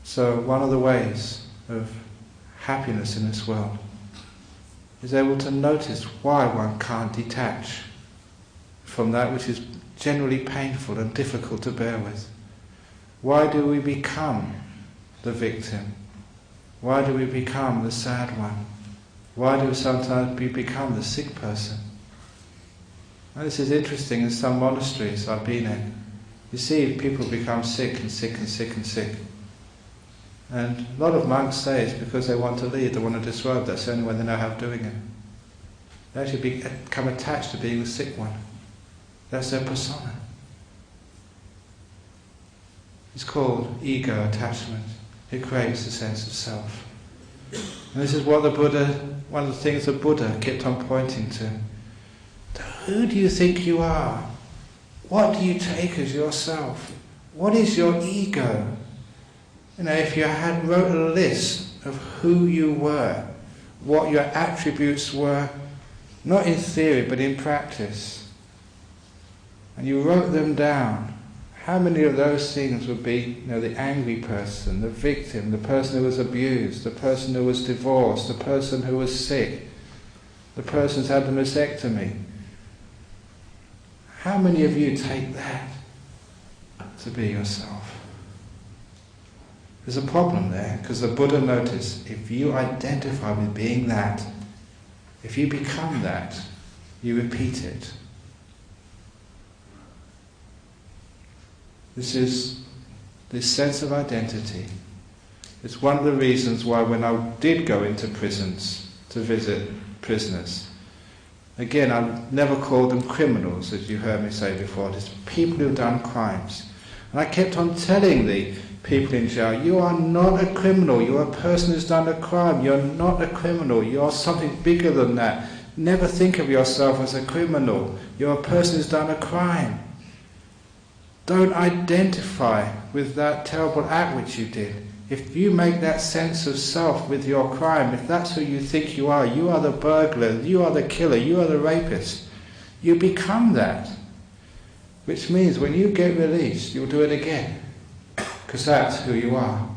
So one of the ways of happiness in this world is able to notice why one can't detach from that which is generally painful and difficult to bear with. Why do we become the victim? Why do we become the sad one? Why do sometimes we become the sick person? And this is interesting in some monasteries I've been in. You see people become sick and sick and sick and sick. And a lot of monks say it's because they want to lead, they want to disrobe, that's the only way they know how of doing it. They actually become attached to being the sick one. That's their persona. It's called ego attachment. It creates a sense of self. And this is what the Buddha, one of the things the Buddha kept on pointing to. Who do you think you are? What do you take as yourself? What is your ego? You know, if you had wrote a list of who you were, what your attributes were, not in theory but in practice, and you wrote them down, how many of those things would be, you know, the angry person, the victim, the person who was abused, the person who was divorced, the person who was sick, the person who's had the mastectomy? How many of you take that to be yourself? There's a problem there, because the Buddha noticed, if you identify with being that, if you become that, you repeat it. This sense of identity. It's one of the reasons why when I did go into prisons to visit prisoners, again, I never called them criminals, as you heard me say before, it's people who've done crimes. And I kept on telling the people in jail, you are not a criminal, you're a person who's done a crime, you're not a criminal, you're something bigger than that. Never think of yourself as a criminal, you're a person who's done a crime. Don't identify with that terrible act which you did. If you make that sense of self with your crime, if that's who you think you are the burglar, you are the killer, you are the rapist, you become that. Which means when you get released, you'll do it again. Because that's who you are.